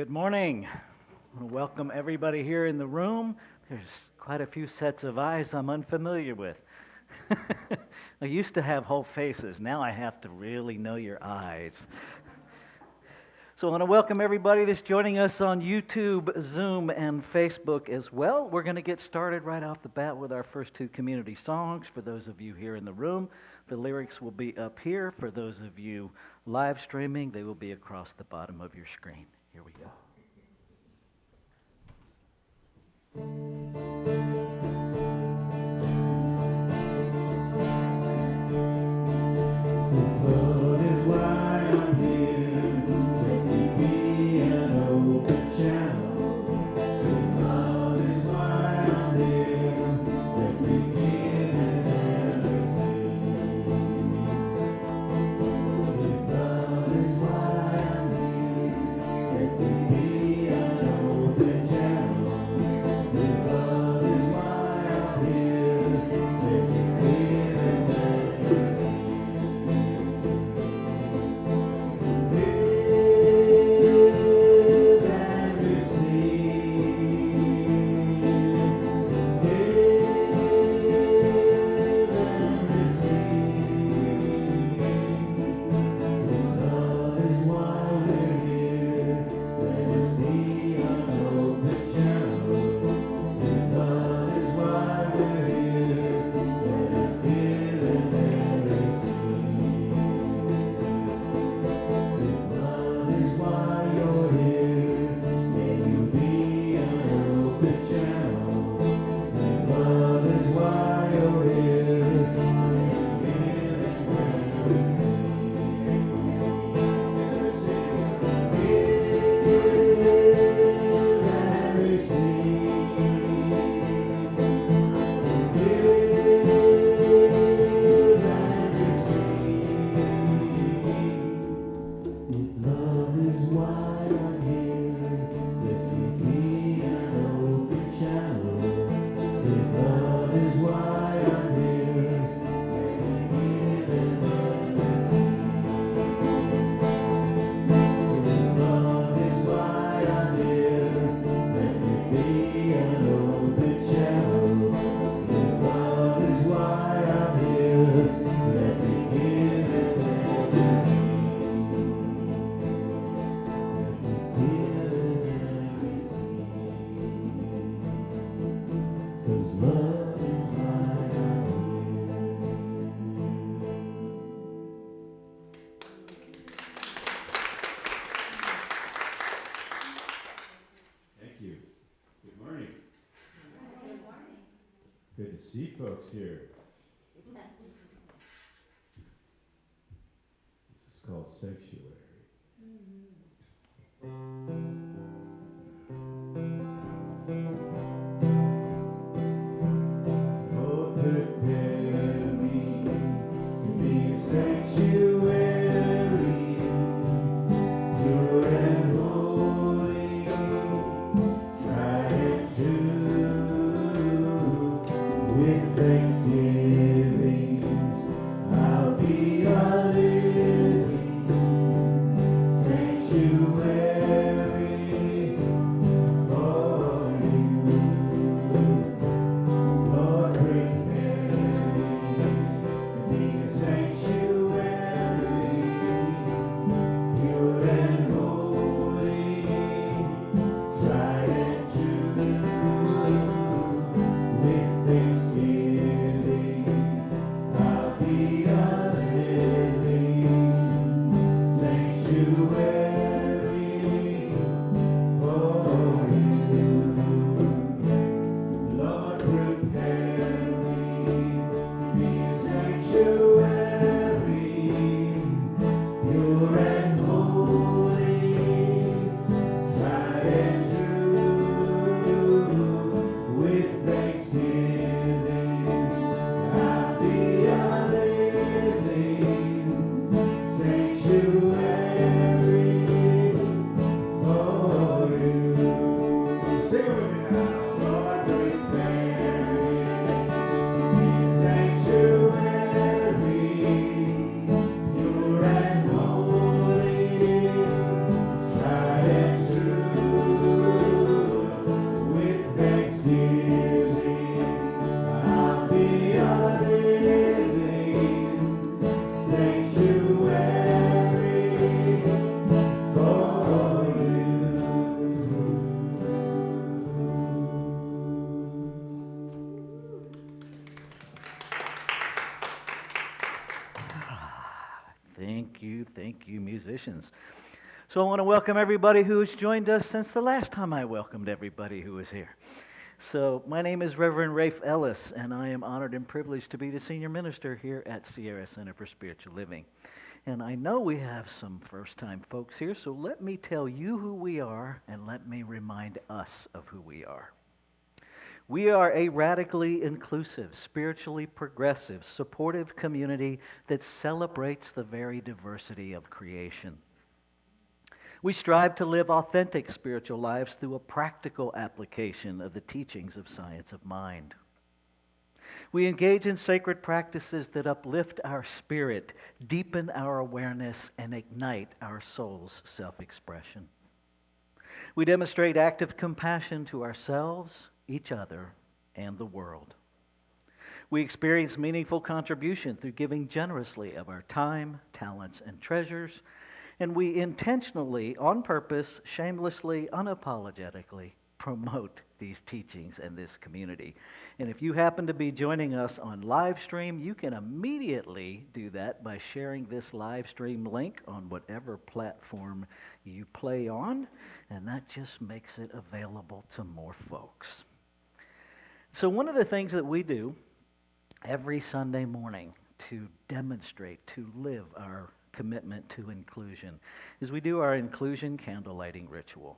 Good morning. I want to welcome everybody here in the room. There's quite a few sets of eyes I'm unfamiliar with. I used to have whole faces. Now I have to really know your eyes. So I want to welcome everybody that's joining us on YouTube, Zoom, and Facebook as well. We're going to get started right off the bat with our first two community songs. For those of you here in the room, the lyrics will be up here. For those of you live streaming, they will be across the bottom of your screen. Here we go. Love is why I'm here. Let me be an open channel. Love is why I'm here. Let me give and receive. Love is why I'm here. Let me be an open channel. Love is why I'm here. Let me give and receive. Good to see folks here. This is called Sanctuary. Lord, prepare me to be a sanctuary, pure and holy, tried and true. With thanksgiving, I'll be a living sanctuary for you. Lord, prepare me to be a sanctuary, pure and holy, tried and true. With thanksgiving, I'll be a living sanctuary for you. Lord, prepare me to be a sanctuary, pure and holy, tried and true. With thanksgiving, I'll be a living sanctuary for you. Sing it with me now. Lord, prepare me to be a sanctuary, pure and holy, tried and true. thank you, musicians. So I want to welcome everybody who has joined us since the last time I welcomed everybody who was here. So my name is Reverend Rafe Ellis, and I am honored and privileged to be the senior minister here at Sierra Center for Spiritual Living. And I know we have some first-time folks here, so let me tell you who we are, and let me remind us of who we are. We are a radically inclusive, spiritually progressive, supportive community that celebrates the very diversity of creation. We strive to live authentic spiritual lives through a practical application of the teachings of science of mind. We engage in sacred practices that uplift our spirit, deepen our awareness, and ignite our soul's self-expression. We demonstrate active compassion to ourselves, each other, and the world. We experience meaningful contribution through giving generously of our time, talents, and treasures, and we intentionally, on purpose, shamelessly, unapologetically promote these teachings and this community. And if you happen to be joining us on live stream, you can immediately do that by sharing this live stream link on whatever platform you play on, and that just makes it available to more folks. So one of the things that we do every Sunday morning to demonstrate, to live our commitment to inclusion, is we do our inclusion candle lighting ritual.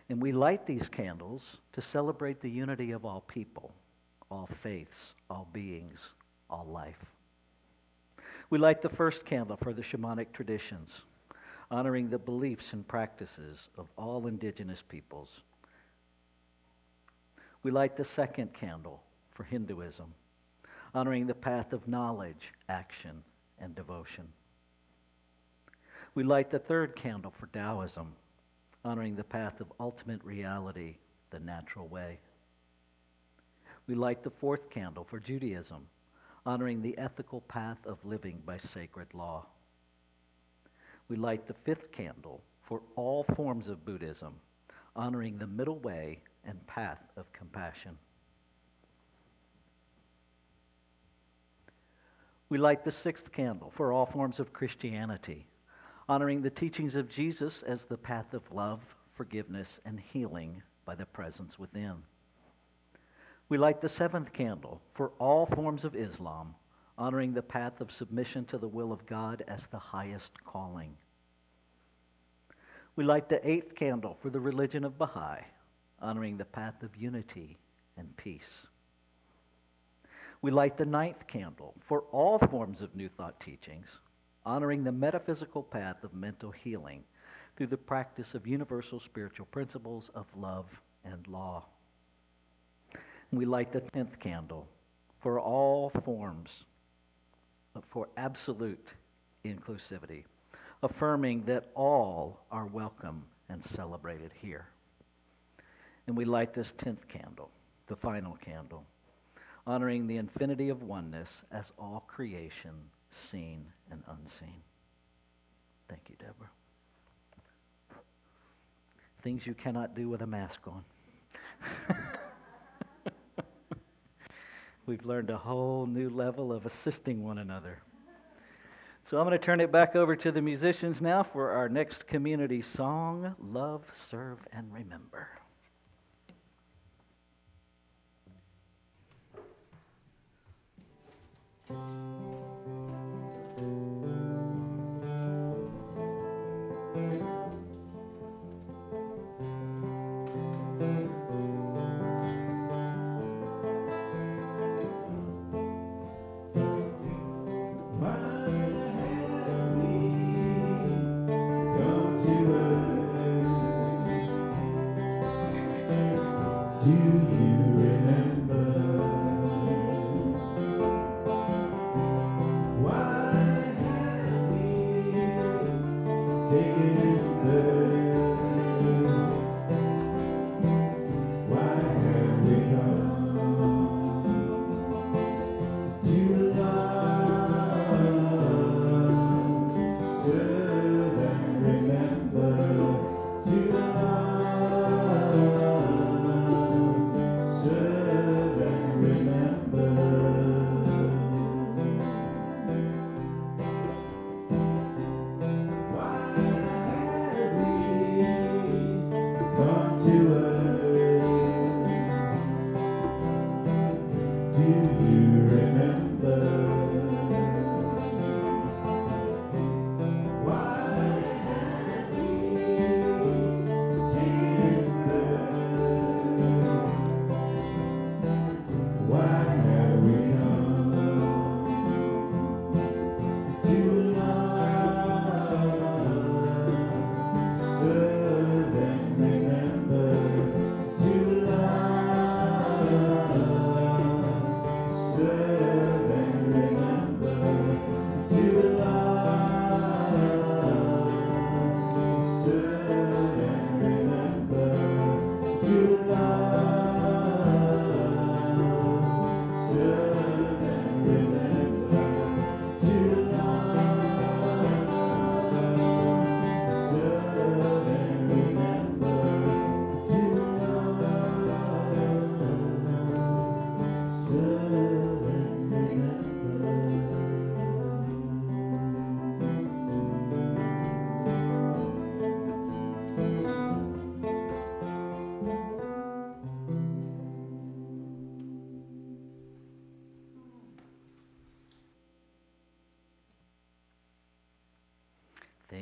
And we light these candles to celebrate the unity of all people, all faiths, all beings, all life. We light the first candle for the shamanic traditions, honoring the beliefs and practices of all indigenous peoples. We light the second candle for Hinduism, honoring the path of knowledge, action, and devotion. We light the third candle for Taoism, honoring the path of ultimate reality, the natural way. We light the fourth candle for Judaism, honoring the ethical path of living by sacred law. We light the fifth candle for all forms of Buddhism, honoring the middle way and path of compassion. We light the sixth candle for all forms of Christianity, honoring the teachings of Jesus as the path of love, forgiveness, and healing by the presence within. We light the seventh candle for all forms of Islam, honoring the path of submission to the will of God as the highest calling. We light the eighth candle for the religion of Baha'i, honoring the path of unity and peace. We light the ninth candle for all forms of New Thought teachings, honoring the metaphysical path of mental healing through the practice of universal spiritual principles of love and law. We light the 10th candle for all forms, for absolute inclusivity, affirming that all are welcome and celebrated here. And we light this 10th candle, the final candle, honoring the infinity of oneness as all creation, seen and unseen. Thank you, Deborah. Things you cannot do with a mask on. We've learned a whole new level of assisting one another. So I'm going to turn it back over to the musicians now for our next community song, Love, Serve, and Remember. Do you remember why have we taken the why have we come to love, serve and remember to love.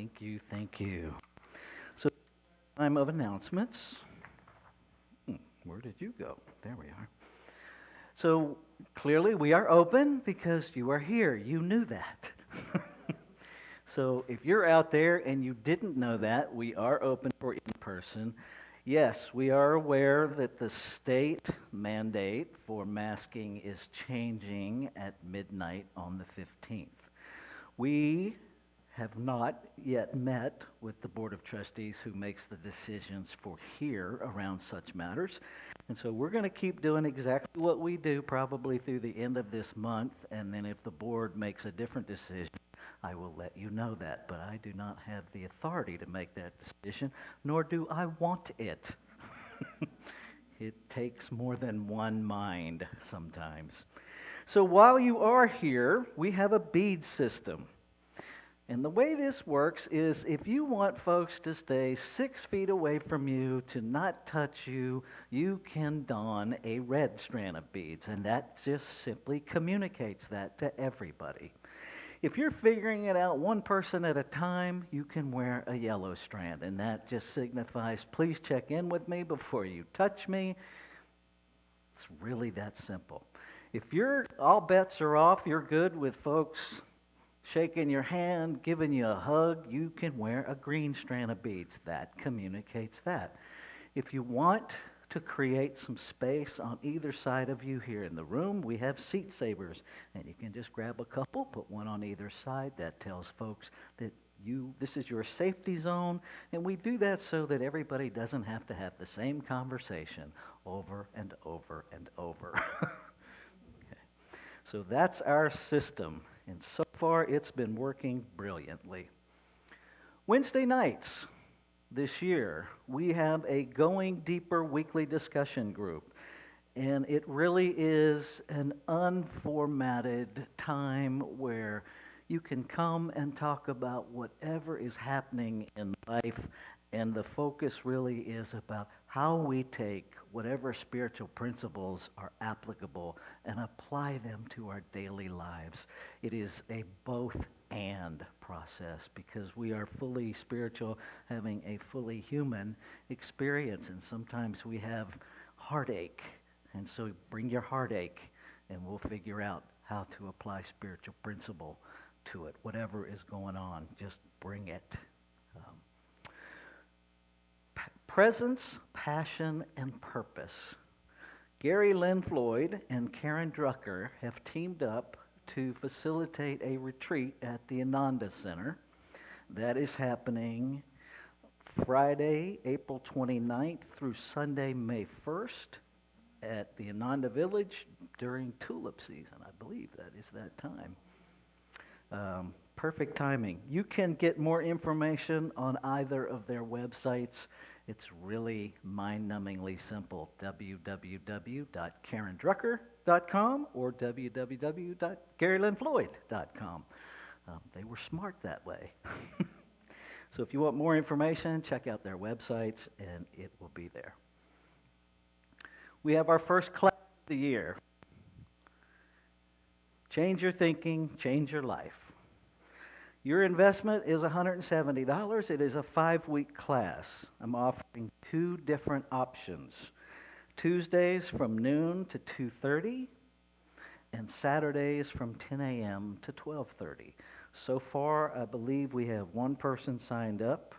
Thank you, thank you. So, time of announcements. Where did you go? There we are. So, clearly we are open because you are here. You knew that. So, if you're out there and you didn't know that, we are open for in-person. Yes, we are aware that the state mandate for masking is changing at midnight on the 15th. We have not yet met with the Board of Trustees who makes the decisions for here around such matters. And so we're going to keep doing exactly what we do probably through the end of this month. And then if the board makes a different decision, I will let you know that. But I do not have the authority to make that decision, nor do I want it. It takes more than one mind sometimes. So while you are here, we have a bead system. And the way this works is if you want folks to stay 6 feet away from you, to not touch you, you can don a red strand of beads. And that just simply communicates that to everybody. If you're figuring it out one person at a time, you can wear a yellow strand. And that just signifies, please check in with me before you touch me. It's really that simple. If you're all bets are off, you're good with folks shaking your hand, giving you a hug, you can wear a green strand of beads. That communicates that. If you want to create some space on either side of you here in the room, we have seat savers, and you can just grab a couple, put one on either side. That tells folks that this is your safety zone, and we do that so that everybody doesn't have to have the same conversation over and over and over. Okay. So that's our system. And so far, it's been working brilliantly. Wednesday nights this year, we have a Going Deeper weekly discussion group. And it really is an unformatted time where you can come and talk about whatever is happening in life. And the focus really is about how we take whatever spiritual principles are applicable and apply them to our daily lives. It is a both and process because we are fully spiritual, having a fully human experience. And sometimes we have heartache. And so bring your heartache and we'll figure out how to apply spiritual principle to it. Whatever is going on, just bring it. Presence, passion, and purpose. Gary Lynn Floyd and Karen Drucker have teamed up to facilitate a retreat at the Ananda Center. That is happening Friday, April 29th through Sunday, May 1st at the Ananda Village during tulip season. I believe that is that time. Perfect timing. You can get more information on either of their websites. It's really mind-numbingly simple, www.karendrucker.com or www.garylynnfloyd.com. They were smart that way. So if you want more information, check out their websites, and it will be there. We have our first class of the year. Change your thinking, change your life. Your investment is $170. It is a 5-week class. I'm offering 2 different options. Tuesdays from noon to 2:30 and Saturdays from 10 a.m. to 12:30. So far, I believe we have 1 person signed up.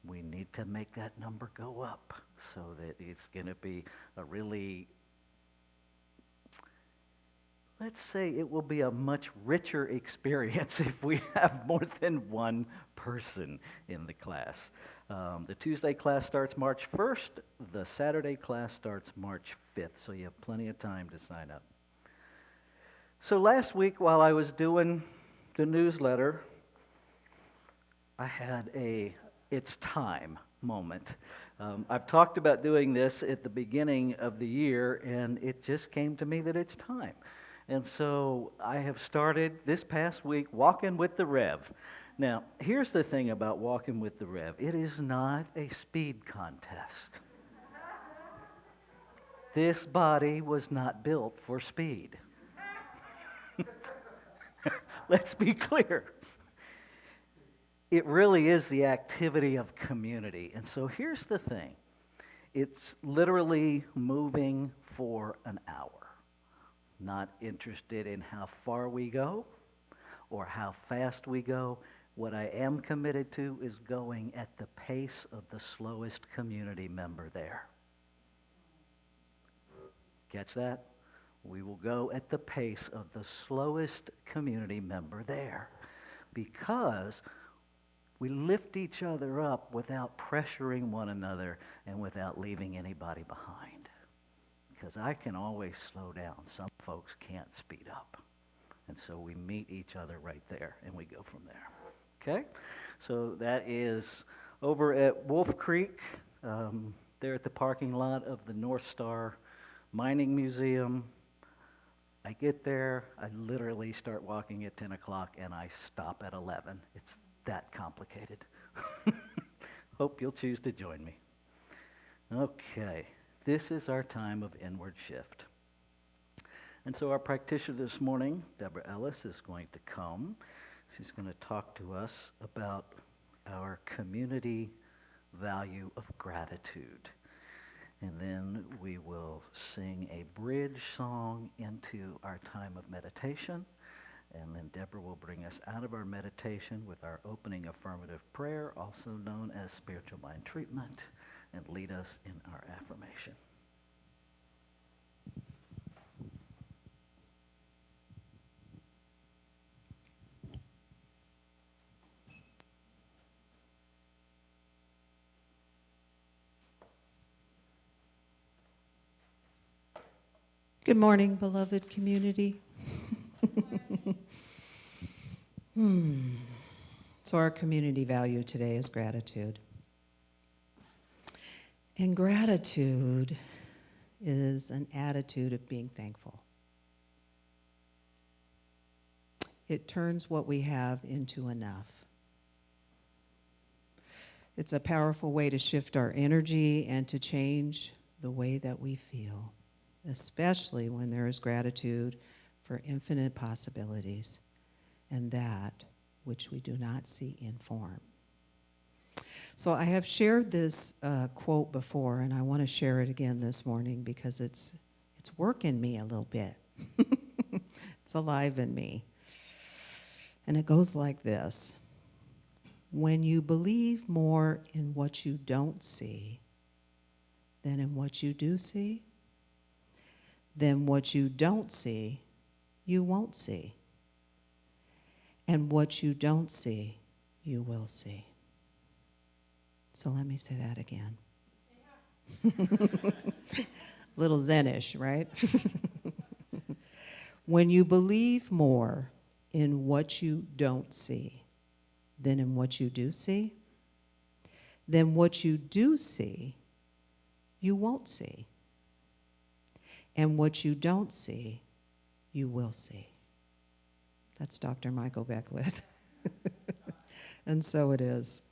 We need to make that number go up so that it's going to be a really, let's say it will be a much richer experience if we have more than 1 person in the class. The Tuesday class starts March 1st. The Saturday class starts March 5th, so you have plenty of time to sign up. So last week while I was doing the newsletter, I had a it's time moment. I've talked about doing this at the beginning of the year, and it just came to me that it's time. And so I have started this past week walking with the Rev. Now, here's the thing about walking with the Rev. It is not a speed contest. This body was not built for speed. Let's be clear. it really is the activity of community. And so here's the thing, it's literally moving for an hour. Not interested in how far we go or how fast we go. What I am committed to is going at the pace of the slowest community member there. Catch that? We will go at the pace of the slowest community member there because we lift each other up without pressuring one another and without leaving anybody behind. Because I can always slow down. Some folks can't speed up. And so we meet each other right there and we go from there. Okay? So that is over at Wolf Creek, there at the parking lot of the North Star Mining Museum. I get there, I literally start walking at 10 o'clock and I stop at 11. It's that complicated. Hope you'll choose to join me. Okay, this is our time of inward shift. And so our practitioner this morning, Deborah Ellis, is going to come. She's going to talk to us about our community value of gratitude. And then we will sing a bridge song into our time of meditation. And then Deborah will bring us out of our meditation with our opening affirmative prayer, also known as spiritual mind treatment, and lead us in our affirmation. Good morning, beloved community. So our community value today is gratitude. And gratitude is an attitude of being thankful. It turns what we have into enough. It's a powerful way to shift our energy and to change the way that we feel, especially when there is gratitude for infinite possibilities and that which we do not see in form. So I have shared this quote before, and I want to share it again this morning because it's working me a little bit. It's alive in me. And it goes like this. When you believe more in what you don't see than in what you do see, then what you don't see, you won't see. And what you don't see, you will see. So let me say that again. Little Zenish, right? When you believe more in what you don't see than in what you do see, then what you do see, you won't see. And what you don't see, you will see. That's Dr. Michael Beckwith. And so it is.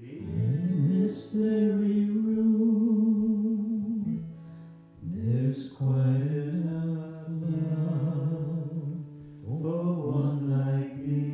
In this very room, there's quite enough love for one like me.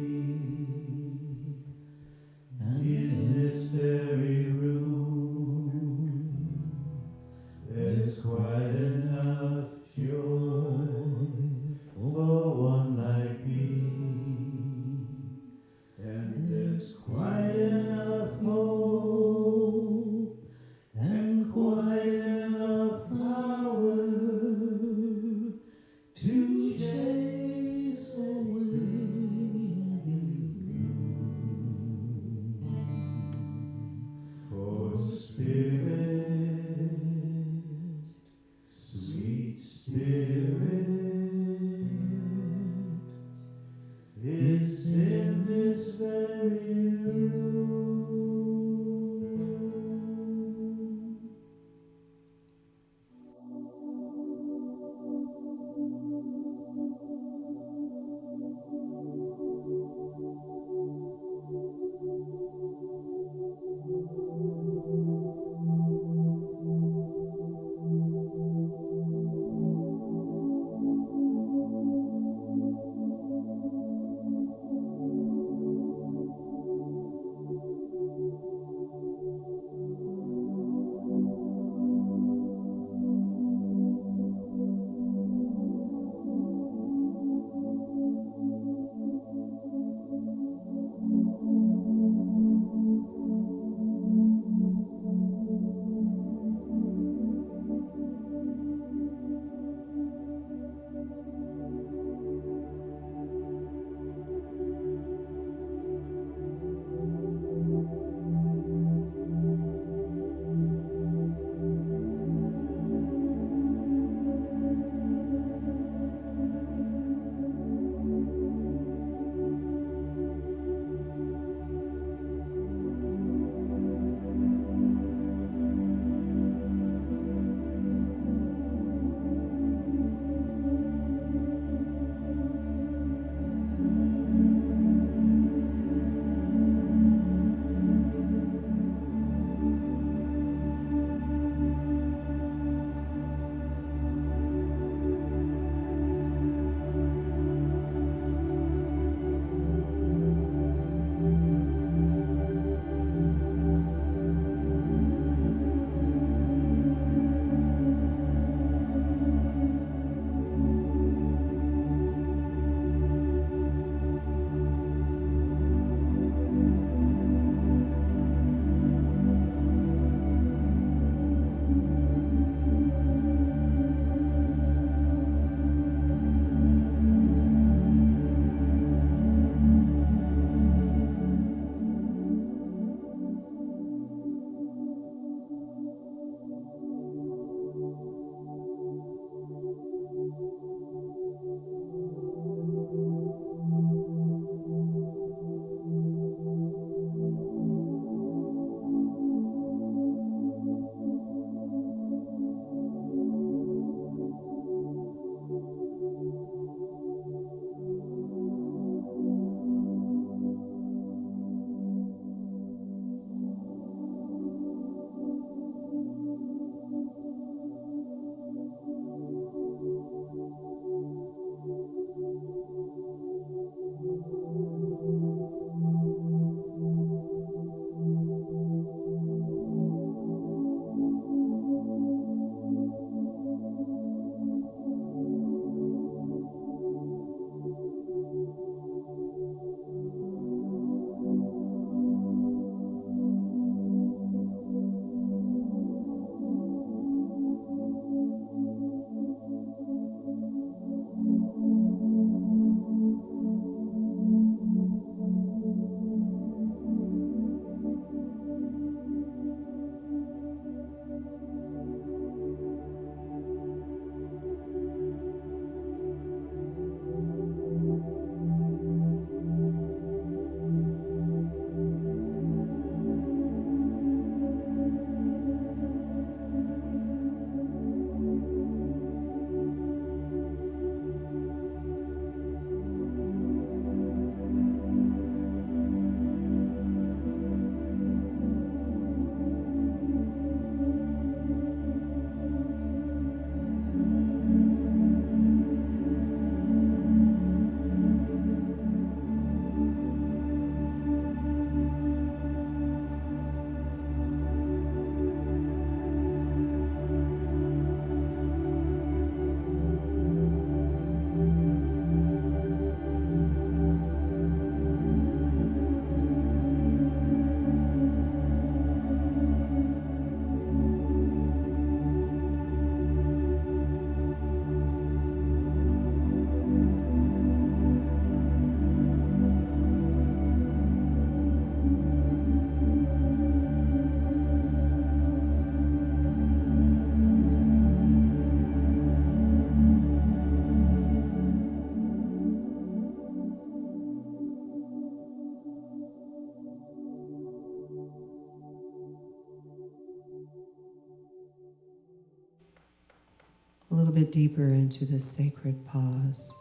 a little bit deeper into this sacred pause.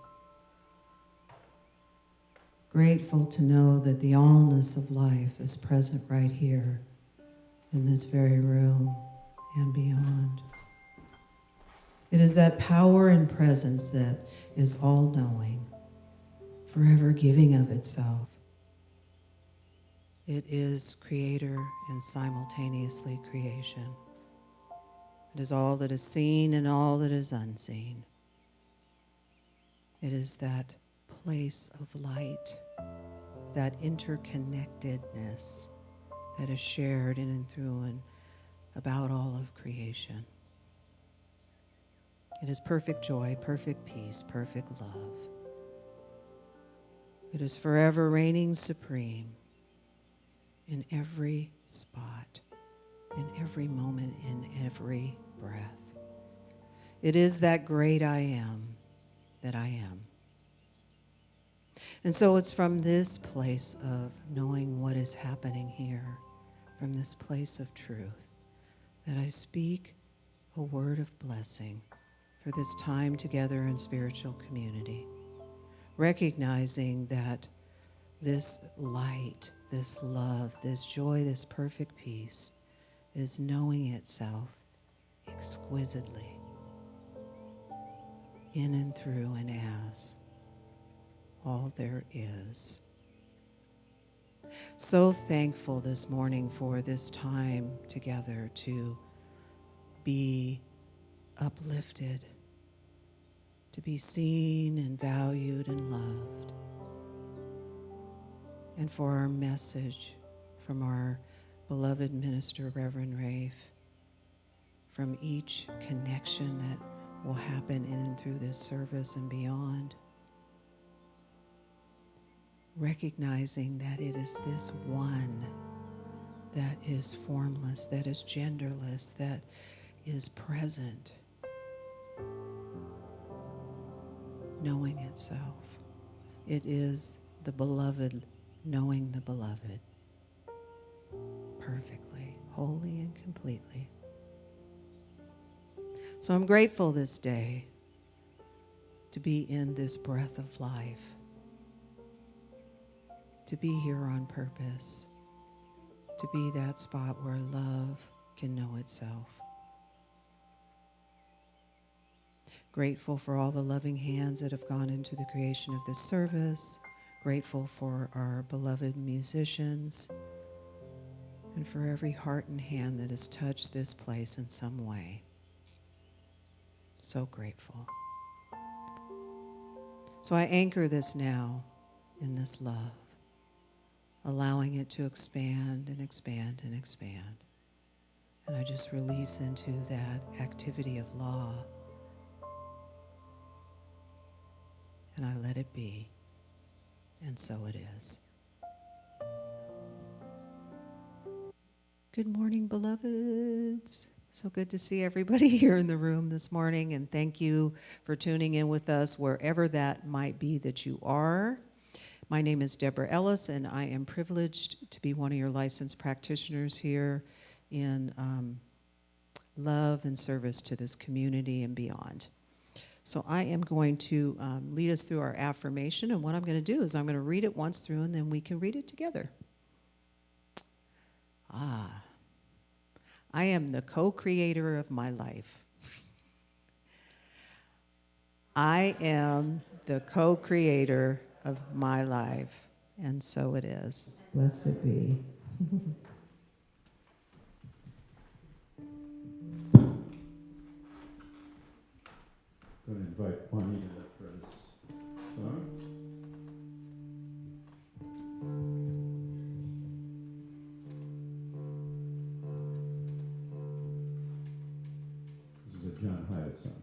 Grateful to know that the allness of life is present right here in this very room and beyond. It is that power and presence that is all-knowing, forever giving of itself. It is creator and simultaneously creation. It is all that is seen and all that is unseen. It is that place of light, that interconnectedness that is shared in and through and about all of creation. It is perfect joy, perfect peace, perfect love. It is forever reigning supreme in every spot, in every moment, in every breath. It is that great I am that I am. And so it's from this place of knowing what is happening here, from this place of truth, that I speak a word of blessing for this time together in spiritual community, recognizing that this light, this love, this joy, this perfect peace is knowing itself exquisitely in and through and as all there is. So thankful this morning for this time together to be uplifted, to be seen and valued and loved, and for our message from our beloved minister, Reverend Rafe, from each connection that will happen in and through this service and beyond. Recognizing that it is this one that is formless, that is genderless, that is present, knowing itself. It is the beloved knowing the beloved perfectly, wholly and completely. So I'm grateful this day to be in this breath of life, to be here on purpose, to be that spot where love can know itself. Grateful for all the loving hands that have gone into the creation of this service. Grateful for our beloved musicians and for every heart and hand that has touched this place in some way. So grateful. So I anchor this now in this love, allowing it to expand and expand and expand. And I just release into that activity of law. And I let it be. And so it is. Good morning, beloveds. So good to see everybody here in the room this morning. And thank you for tuning in with us wherever that might be that you are. My name is Deborah Ellis, and I am privileged to be one of your licensed practitioners here in love and service to this community and beyond. So I am going to lead us through our affirmation, and what I'm going to do is I'm going to read it once through, and then we can read it together. I am the co-creator of my life. I am the co-creator of my life, and so it is. Blessed be. I'm going to invite Juanita for this song. This is a John Hyatt song.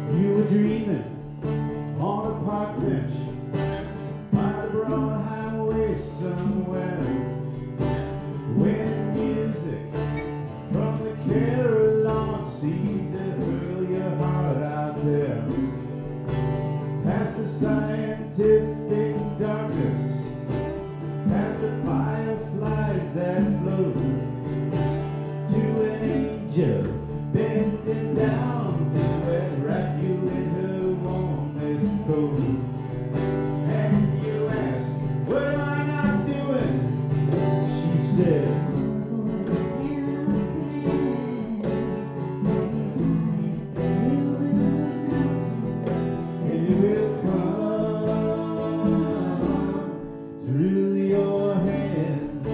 You were dreaming on a park bench by the broad highway thick darkness, past the fireflies that float, to an angel bending down to wrap you in her warmest coat. And you ask, what am I not doing? She says, it will come through your hands.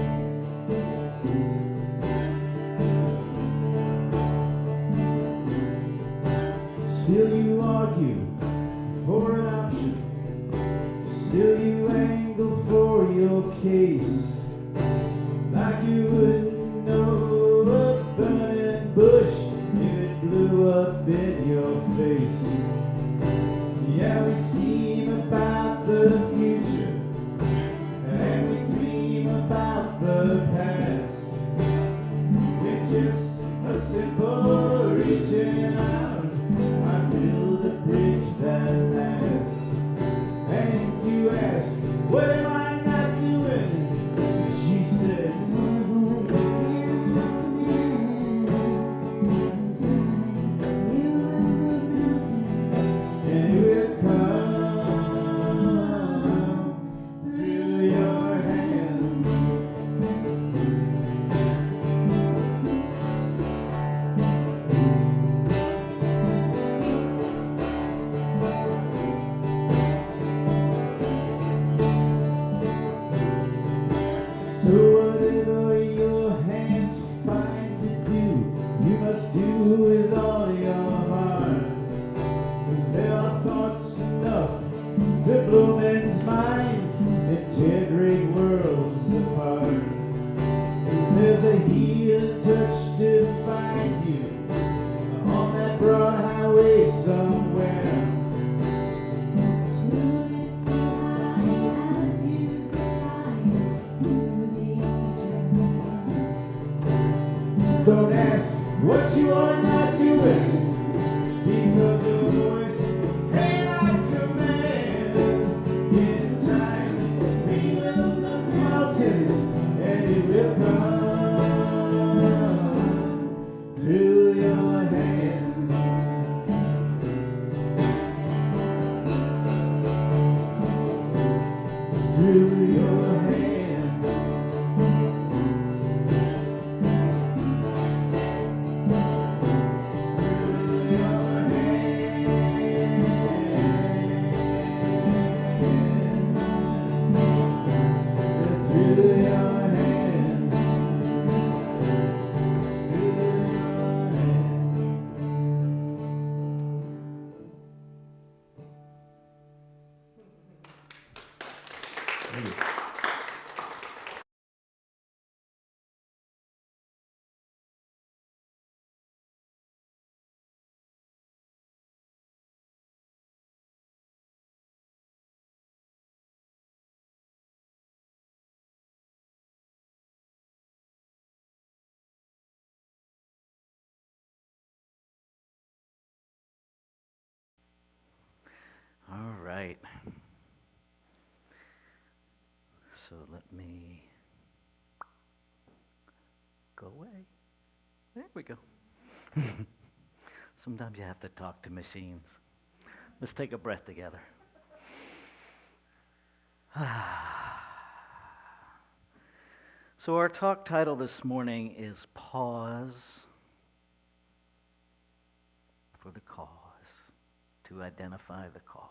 Still you argue for an option, still you angle for your case, like you wouldn't know a burning bush if it blew up in your face. Yeah, we scheme about the future, and we dream about the past, with just a simple reaching out. I build a bridge that lasts. And you ask, what am I not doing? She says, and it will come through your hands. So whatever your hands find to do, you must do with all your heart. There are thoughts enough to blow men's minds and tear great worlds apart. There's a healing touch to find you on that broad highway somewhere. Don't ask what you are not doing, because your voice cannot command. In time, we will the mountains, and it will come through your hands. Through your hands. All right. So let me go away. There we go. Sometimes you have to talk to machines. Let's take a breath together. So our talk title this morning is Pause for the Cause, to identify the cause.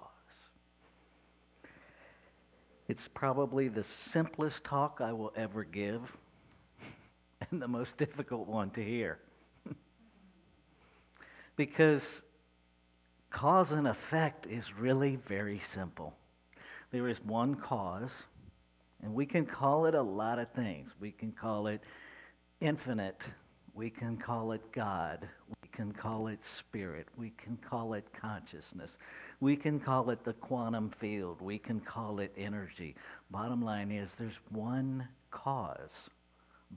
It's probably the simplest talk I will ever give and the most difficult one to hear. Because cause and effect is really very simple. There is one cause, and we can call it a lot of things. We can call it infinite. We can call it God. We can call it spirit. We can call it consciousness. We can call it the quantum field. We can call it energy. Bottom line is there's one cause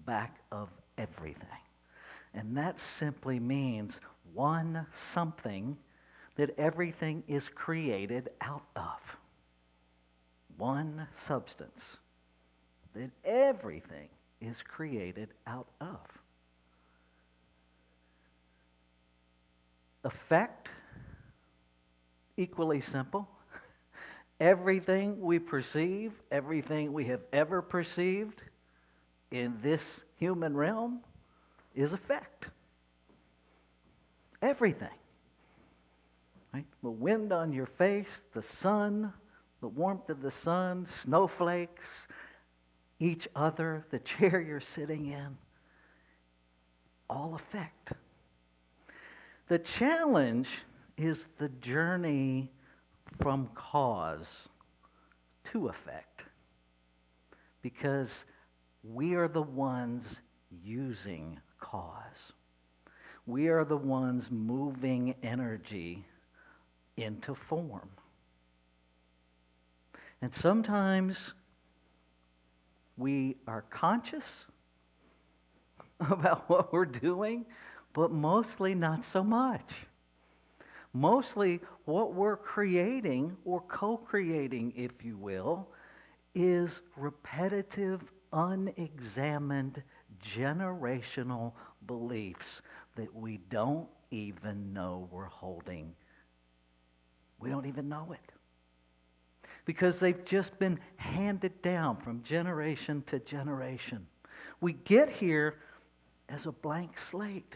back of everything. And that simply means one something that everything is created out of. one substance that everything is created out of. Effect, equally simple. Everything we perceive, everything we have ever perceived in this human realm is effect. Everything. Right? The wind on your face, the sun, the warmth of the sun, snowflakes, each other, the chair you're sitting in, all effect. The challenge is the journey from cause to effect, because we are the ones using cause. We are the ones moving energy into form. And sometimes we are conscious about what we're doing, but mostly not so much. Mostly what we're creating, or co-creating, if you will, is repetitive, unexamined, generational beliefs that we don't even know we're holding. We don't even know it. Because they've just been handed down from generation to generation. We get here as a blank slate.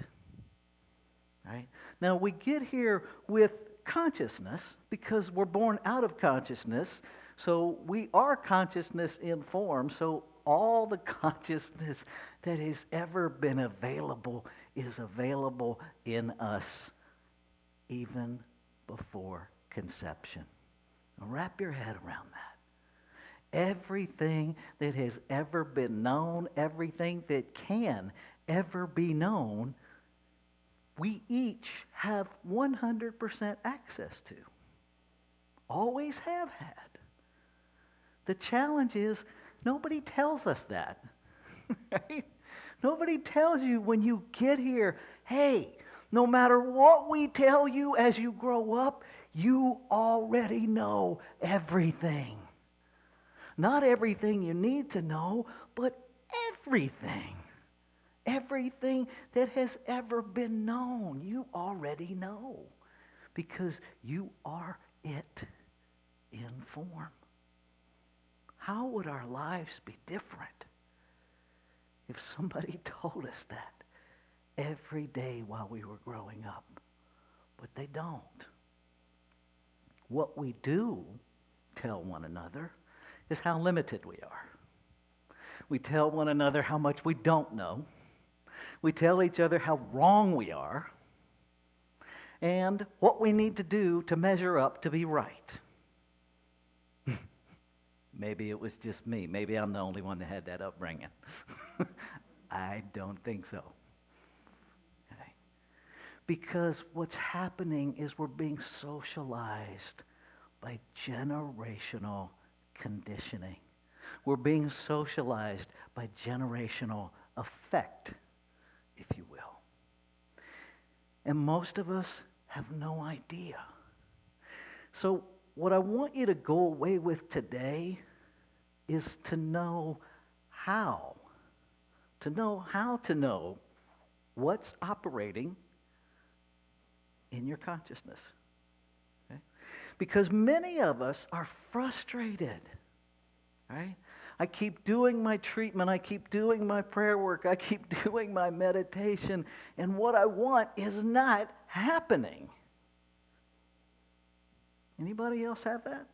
Right? Now, we get here with consciousness because we're born out of consciousness. So we are consciousness in form. So all the consciousness that has ever been available is available in us even before conception. Now, wrap your head around that. Everything that has ever been known, everything that can ever be known, we each have 100% access to. Always have had. The challenge is nobody tells us that. Right? Nobody tells you when you get here, hey, no matter what we tell you as you grow up, you already know everything. Not everything you need to know, but everything. Everything that has ever been known, you already know, because you are it in form. How would our lives be different if somebody told us that every day while we were growing up? But they don't. What we do tell one another is how limited we are. We tell one another how much we don't know. We tell each other how wrong we are and what we need to do to measure up to be right. Maybe it was just me. Maybe I'm the only one that had that upbringing. I don't think so. Okay. Because what's happening is we're being socialized by generational conditioning. We're being socialized by generational effect, if you will. And most of us have no idea. So what I want you to go away with today is to know how. To know what's operating in your consciousness. Okay? Because many of us are frustrated. Right? I keep doing my treatment, I keep doing my prayer work, I keep doing my meditation, and what I want is not happening. Anybody else have that?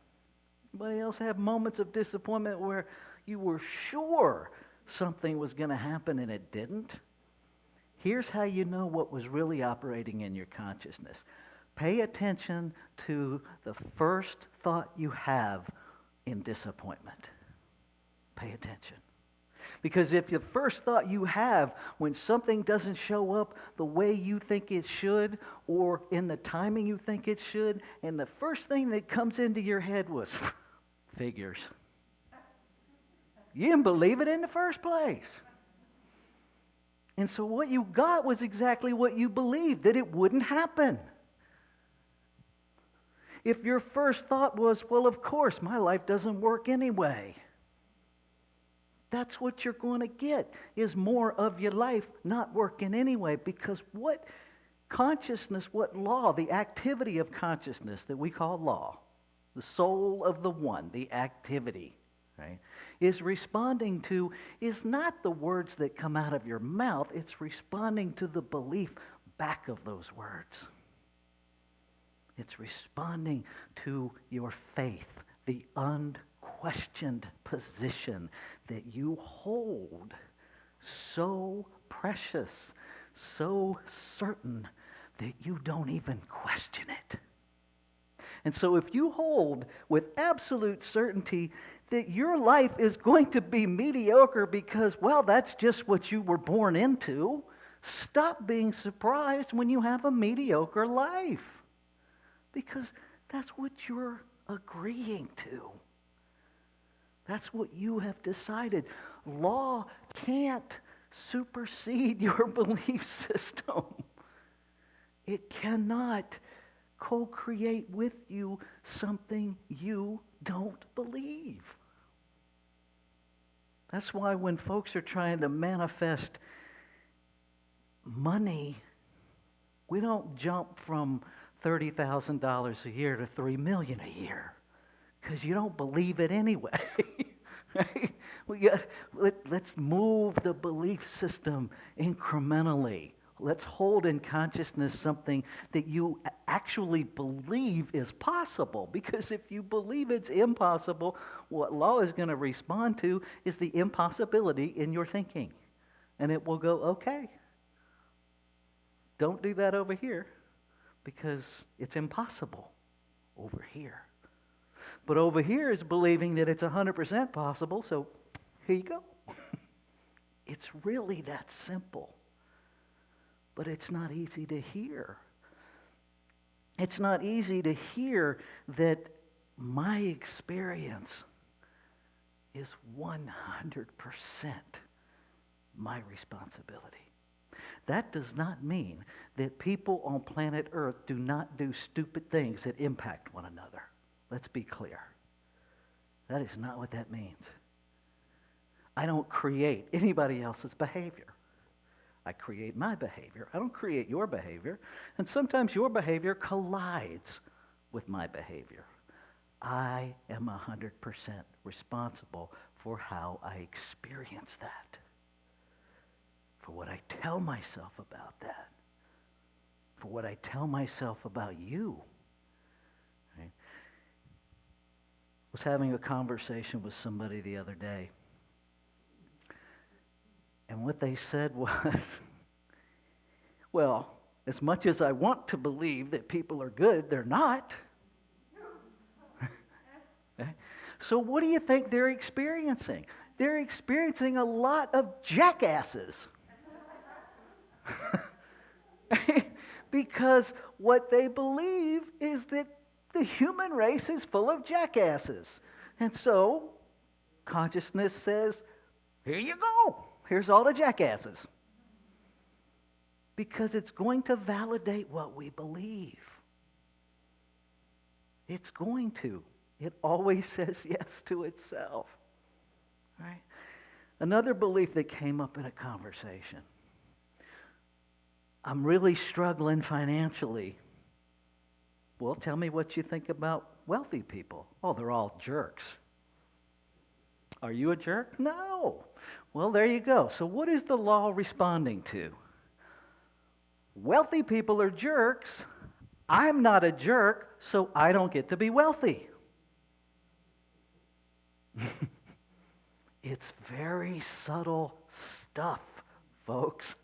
Anybody else have moments of disappointment where you were sure something was going to happen and it didn't? Here's how you know what was really operating in your consciousness. Pay attention to the first thought you have in disappointment. Pay attention. Because if the first thought you have when something doesn't show up the way you think it should or in the timing you think it should, and the first thing that comes into your head was figures. You didn't believe it in the first place. And so what you got was exactly what you believed, that it wouldn't happen. If your first thought was, well, of course, my life doesn't work anyway, that's what you're going to get, is more of your life not working anyway. Because what consciousness, what law, the activity of consciousness that we call law, the soul of the one, the activity, right, is responding to, is not the words that come out of your mouth, it's responding to the belief back of those words. It's responding to your faith, the unquestioned position that you hold so precious, so certain that you don't even question it. And so if you hold with absolute certainty that your life is going to be mediocre because, well, that's just what you were born into, stop being surprised when you have a mediocre life. Because that's what you're agreeing to. That's what you have decided. Law can't supersede your belief system. It cannot co-create with you something you don't believe. That's why when folks are trying to manifest money, we don't jump from $30,000 a year to $3 million a year, because you don't believe it anyway. Right? Let's move the belief system incrementally. Let's hold in consciousness something that you actually believe is possible. Because if you believe it's impossible, what law is going to respond to is the impossibility in your thinking. And it will go, okay, don't do that over here, because it's impossible over here. But over here is believing that it's 100% possible, so here you go. It's really that simple. But it's not easy to hear. It's not easy to hear that my experience is 100% my responsibility. That does not mean that people on planet Earth do not do stupid things that impact one another. Let's be clear. That is not what that means. I don't create anybody else's behavior. I create my behavior. I don't create your behavior. And sometimes your behavior collides with my behavior. I am 100% responsible for how I experience that, for what I tell myself about that, for what I tell myself about you. Right? I was having a conversation with somebody the other day, and what they said was, well, as much as I want to believe that people are good, they're not. Okay? So what do you think they're experiencing? They're experiencing a lot of jackasses. Because what they believe is that the human race is full of jackasses. And so consciousness says, here you go. Here's all the jackasses. Because it's going to validate what we believe. It's going to. It always says yes to itself. Right? Another belief that came up in a conversation. I'm really struggling financially. Well, tell me what you think about wealthy people. Oh, they're all jerks. Are you a jerk? No. Well, there you go. So what is the law responding to? Wealthy people are jerks. I'm not a jerk, so I don't get to be wealthy. It's very subtle stuff, folks.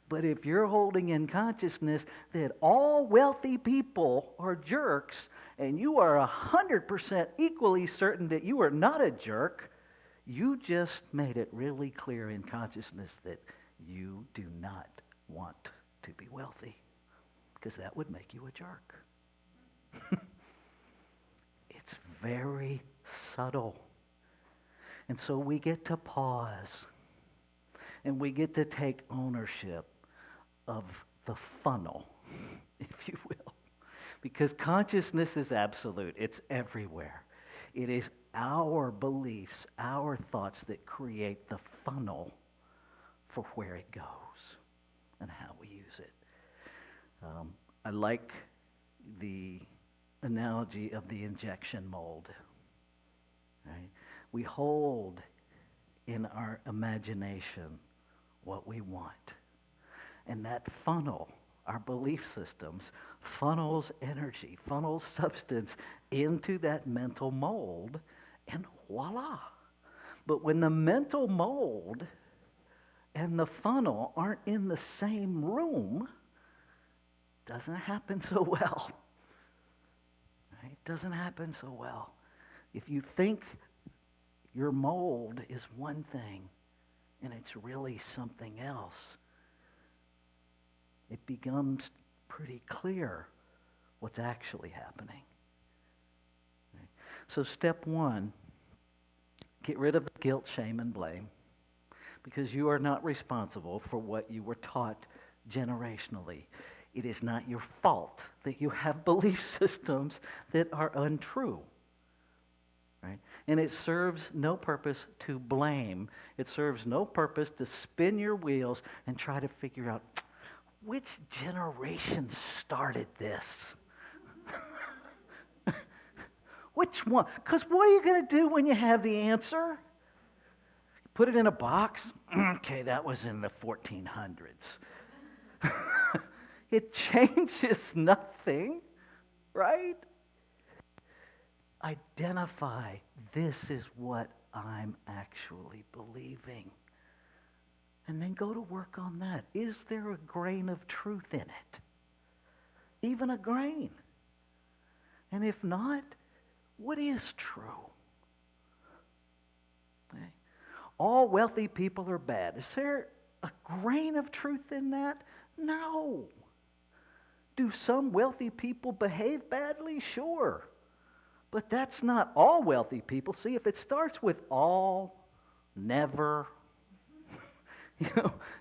But if you're holding in consciousness that all wealthy people are jerks, and you are 100% equally certain that you are not a jerk, you just made it really clear in consciousness that you do not want to be wealthy, because that would make you a jerk. It's very subtle. And so we get to pause, and we get to take ownership of the funnel, if you will. Because consciousness is absolute. It's everywhere. It is our beliefs, our thoughts that create the funnel for where it goes and how we use it. I like the analogy of the injection mold. Right? We hold in our imagination what we want. And that funnel, our belief systems, funnels energy, funnels substance into that mental mold, and voila. But when the mental mold and the funnel aren't in the same room, it doesn't happen so well. Right? It doesn't happen so well. If you think your mold is one thing and it's really something else, it becomes pretty clear what's actually happening. Right? So step one, get rid of the guilt, shame, and blame, because you are not responsible for what you were taught generationally. It is not your fault that you have belief systems that are untrue. Right? And it serves no purpose to blame. It serves no purpose to spin your wheels and try to figure out which generation started this. Which one? Because what are you going to do when you have the answer? Put it in a box? Okay, that was in the 1400s. It changes nothing, right? Identify, this is what I'm actually believing. And then go to work on that. Is there a grain of truth in it? Even a grain. And if not, what is true? Okay. All wealthy people are bad. Is there a grain of truth in that? No. Do some wealthy people behave badly? Sure. But that's not all wealthy people. See, if it starts with all, never,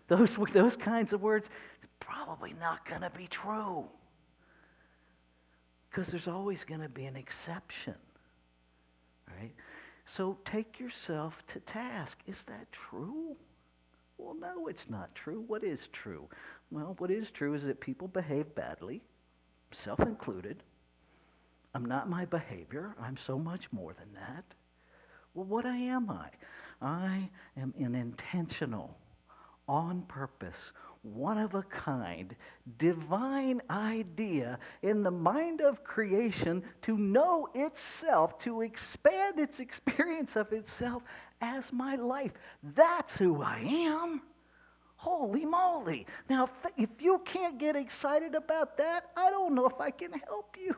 those kinds of words, it's probably not going to be true. Because there's always going to be an exception. Right? So take yourself to task. Is that true? Well, no, it's not true. What is true? Well, what is true is that people behave badly, self-included. I'm not my behavior. I'm so much more than that. Well, what am I? I am an intentional, on purpose, one-of-a-kind, divine idea in the mind of creation to know itself, to expand its experience of itself as my life. That's who I am. Holy moly. Now, if you can't get excited about that, I don't know if I can help you.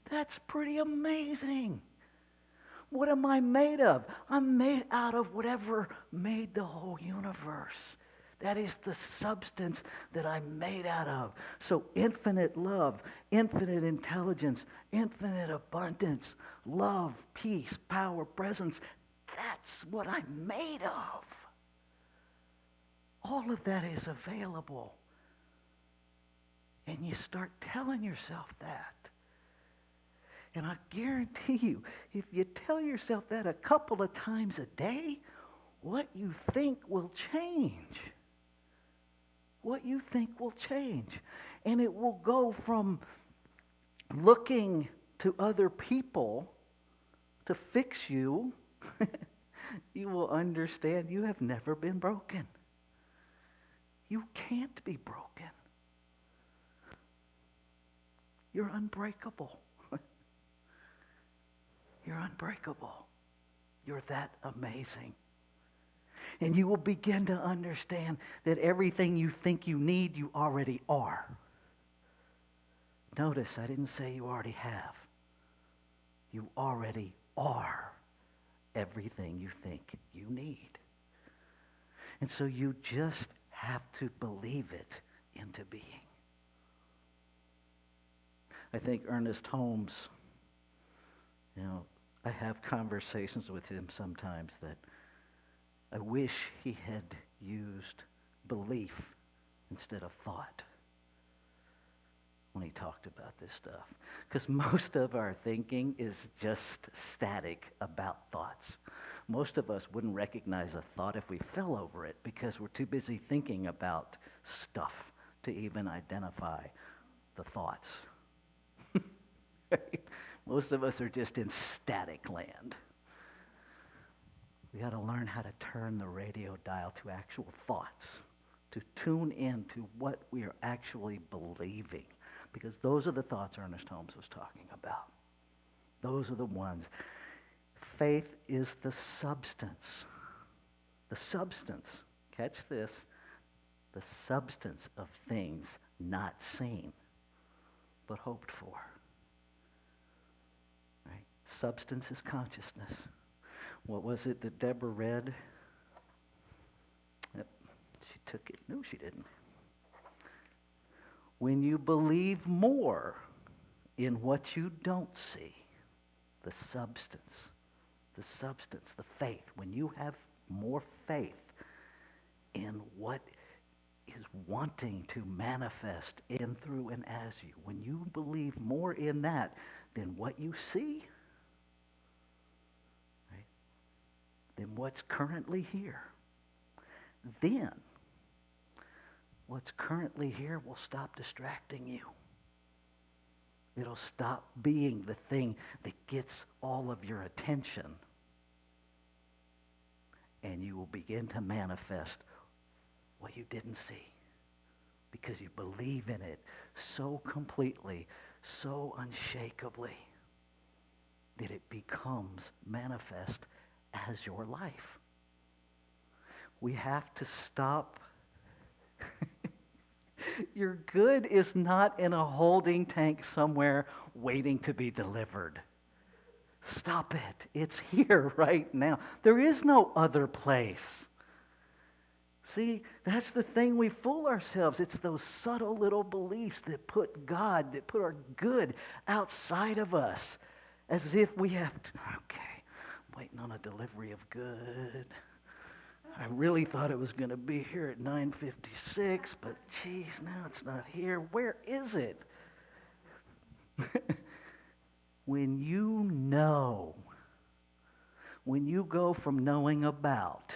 That's pretty amazing. What am I made of? I'm made out of whatever made the whole universe. That is the substance that I'm made out of. So infinite love, infinite intelligence, infinite abundance, love, peace, power, presence. That's what I'm made of. All of that is available. And you start telling yourself that. And I guarantee you, if you tell yourself that a couple of times a day, what you think will change. What you think will change. And it will go from looking to other people to fix you. You will understand you have never been broken. You can't be broken. You're unbreakable. You're unbreakable. You're that amazing. And you will begin to understand that everything you think you need, you already are. Notice, I didn't say you already have. You already are everything you think you need. And so you just have to believe it into being. I think Ernest Holmes, I have conversations with him sometimes that I wish he had used belief instead of thought. when he talked about this stuff. Because most of our thinking is just static about thoughts. Most of us wouldn't recognize a thought if we fell over it because we're too busy thinking about stuff to even identify the thoughts. Right? Most of us are just in static land. We got to learn how to turn the radio dial to actual thoughts, to tune in to what we are actually believing, because those are the thoughts Ernest Holmes was talking about. Those are the ones. Faith is the substance. The substance, catch this, the substance of things not seen, but hoped for. Right? Substance is consciousness. What was it that Deborah read? Yep, she took it. No, she didn't. When you believe more in what you don't see, the substance, the faith, when you have more faith in what is wanting to manifest in, through, and as you, when you believe more in that than what you see, right, than what's currently here, then what's currently here will stop distracting you. It'll stop being the thing that gets all of your attention. And you will begin to manifest what you didn't see. Because you believe in it so completely, so unshakably, that it becomes manifest as your life. We have to stop. Your good is not in a holding tank somewhere waiting to be delivered. Stop it. It's here right now. There is no other place. See, that's the thing, we fool ourselves. It's those subtle little beliefs that put God, that put our good outside of us. As if we have to, okay, I'm waiting on a delivery of good. I really thought it was going to be here at 9:56, but geez, now it's not here. Where is it? When you know, when you go from knowing about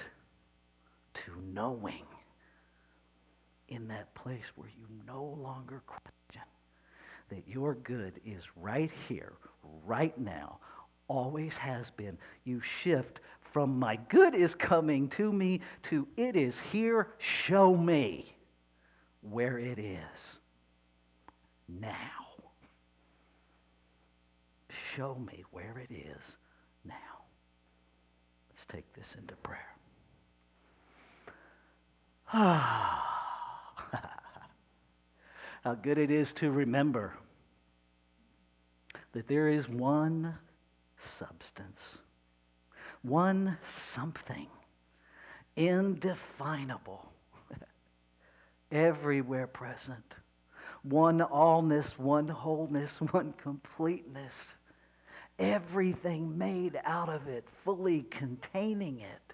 to knowing, in that place where you no longer question that your good is right here, right now, always has been, you shift from my good is coming to me to it is here, show me where it is now. Show me where it is now. Let's take this into prayer. How good it is to remember that there is one substance, one something indefinable, everywhere present, one allness, one wholeness, one completeness, everything made out of it, fully containing it,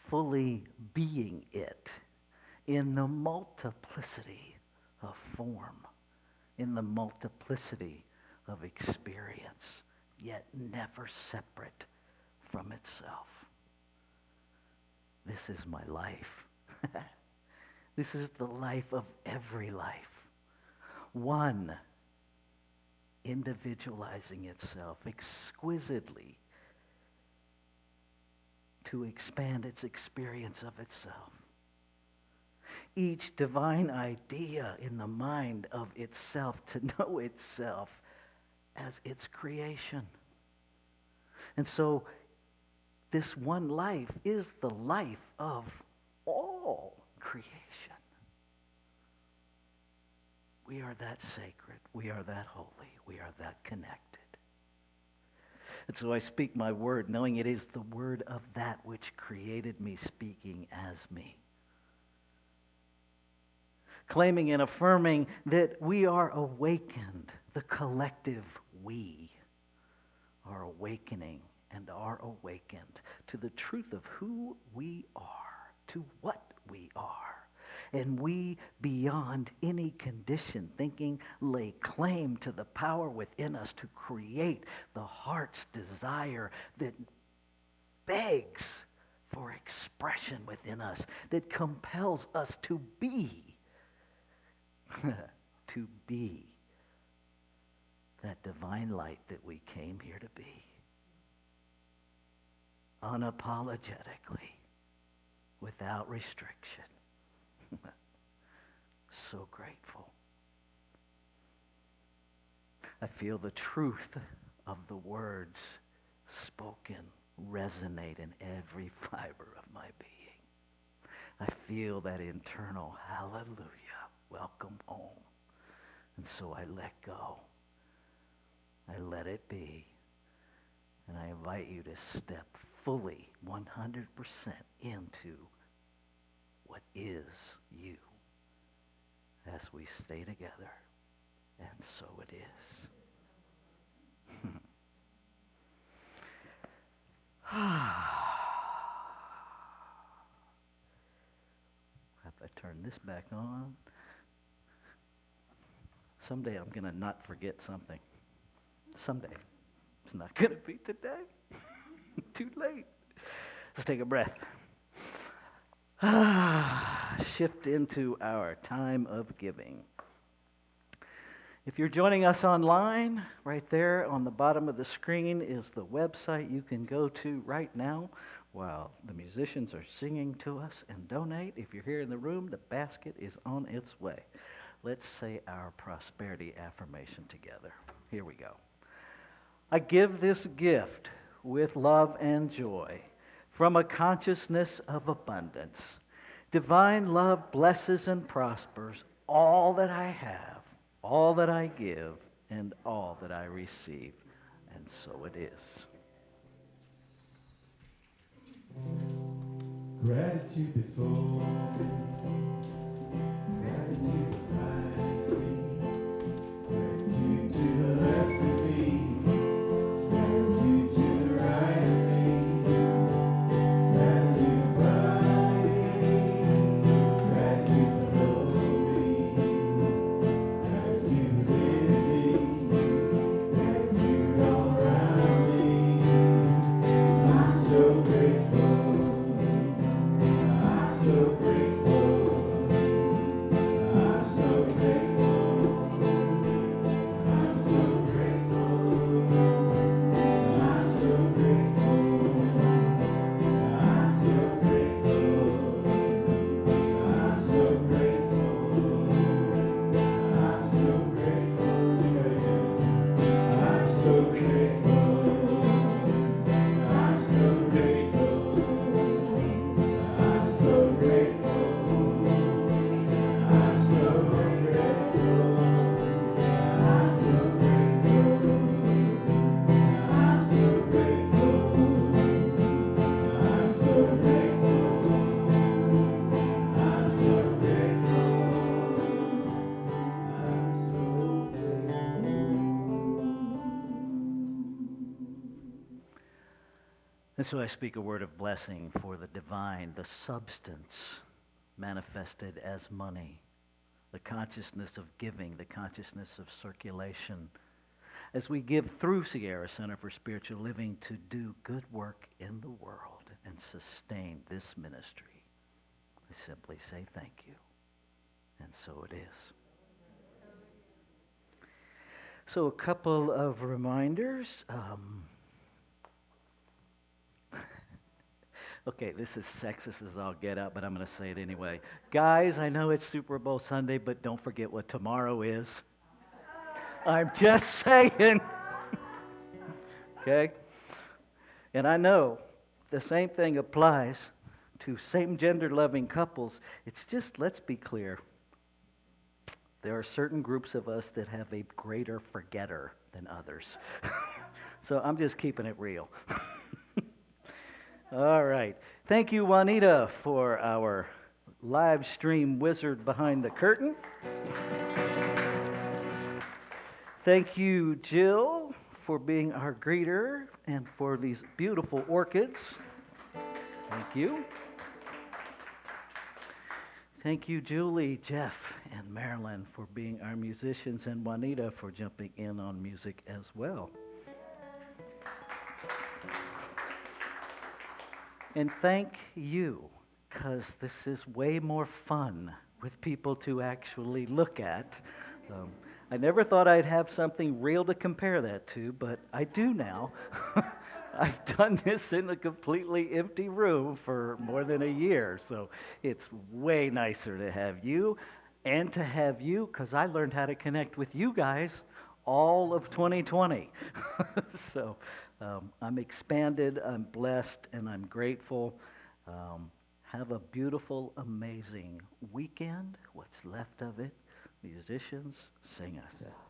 fully being it, in the multiplicity of form, in the multiplicity of experience, yet never separate from itself. This is my life. This is the life of every life. One individualizing itself exquisitely to expand its experience of itself. Each divine idea in the mind of itself to know itself as its creation. And so this one life is the life of all creation. We are that sacred. We are that holy. We are that connected. And so I speak my word, knowing it is the word of that which created me speaking as me. Claiming and affirming that we are awakened, the collective we are awakening and are awakened to the truth of who we are, to what we are, And we, beyond any condition thinking, lay claim to the power within us to create the heart's desire that begs for expression within us, that compels us to be, to be that divine light that we came here to be. Unapologetically, without restriction. So grateful. I feel the truth of the words spoken resonate in every fiber of my being. I feel that internal hallelujah, welcome home. And so I let go. I let it be. And I invite you to step fully, 100% into what is you as we stay together. And so it is. If I turn this back on, someday I'm going to not forget something. Someday. It's not going to be today. Too late. Let's take a breath. Shift into our time of giving. If you're joining us online, right there on the bottom of the screen is the website you can go to right now while the musicians are singing to us and donate. If you're here in the room, the basket is on its way. Let's say our prosperity affirmation together. Here we go. I give this gift with love and joy from a consciousness of abundance. Divine love blesses and prospers all that I have, all that I give, and all that I receive. And so it is. Gratitude before, gratitude behind me, gratitude to the left of me, gratitude to the right of me, gratitude by me, gratitude below me, gratitude within me, gratitude all around me. I'm so grateful. I'm so grateful. I'm so grateful. I'm so grateful. I'm so grateful. I'm so grateful. I'm so grateful. I'm so grateful. Sing it again. I'm so grateful. I'm so grateful. I'm so grateful. I'm so grateful. I'm so grateful. I'm so grateful. I'm so grateful. I'm so And so I speak a word of blessing for the divine, the substance manifested as money, the consciousness of giving, the consciousness of circulation, as we give through Sierra Center for Spiritual Living to do good work in the world and sustain this ministry. I simply say thank you. And so it is. So a couple of reminders. Okay, this is sexist as I'll get out, but I'm going to say it anyway. Guys, I know it's Super Bowl Sunday, but don't forget what tomorrow is. I'm just saying. Okay? And I know the same thing applies to same-gender loving couples. It's just, let's be clear. There are certain groups of us that have a greater forgetter than others. So I'm just keeping it real. All right. Thank you, Juanita, for our live stream wizard behind the curtain. Thank you, Jill, for being our greeter and for these beautiful orchids. Thank you. Thank you, Julie, Jeff, and Marilyn for being our musicians, and Juanita for jumping in on music as well. And thank you, because this is way more fun with people to actually look at. I never thought I'd have something real to compare that to, but I do now. I've done this in a completely empty room for more than a year, so it's way nicer to have you and to have you, because I learned how to connect with you guys all of 2020. So I'm expanded, I'm blessed, and I'm grateful. Have a beautiful, amazing weekend, what's left of it. Musicians, sing us out.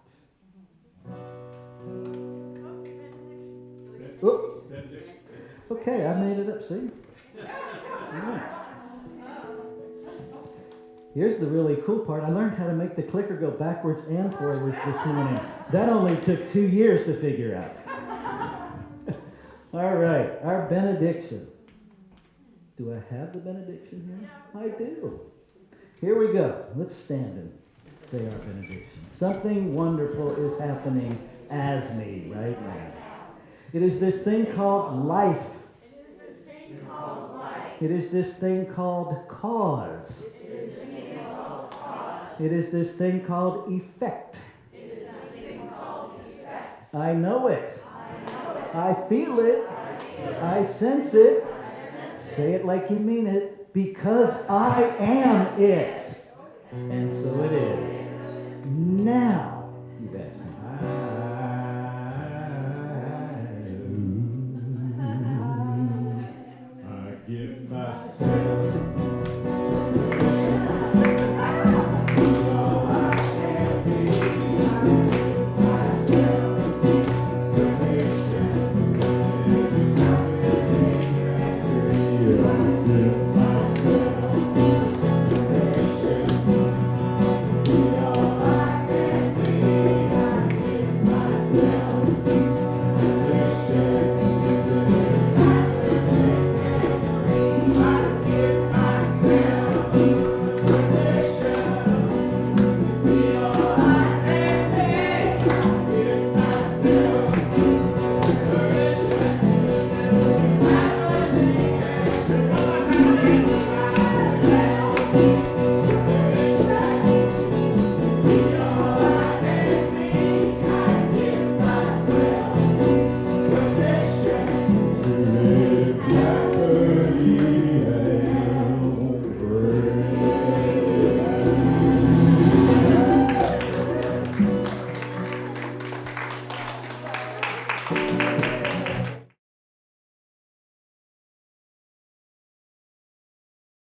Oops. It's okay, I made it up, see? Yeah. Here's the really cool part. I learned how to make the clicker go backwards and forwards this morning. That only took 2 years to figure out. All right, our benediction. Do I have the benediction here? I do. Here we go. Let's stand and say our benediction. Something wonderful is happening as me right now. It is this thing called life. It is this thing called cause. It is this thing called effect. I know it. I feel it. I sense it. Say it like you mean it. Because I am it. And so it is. Now.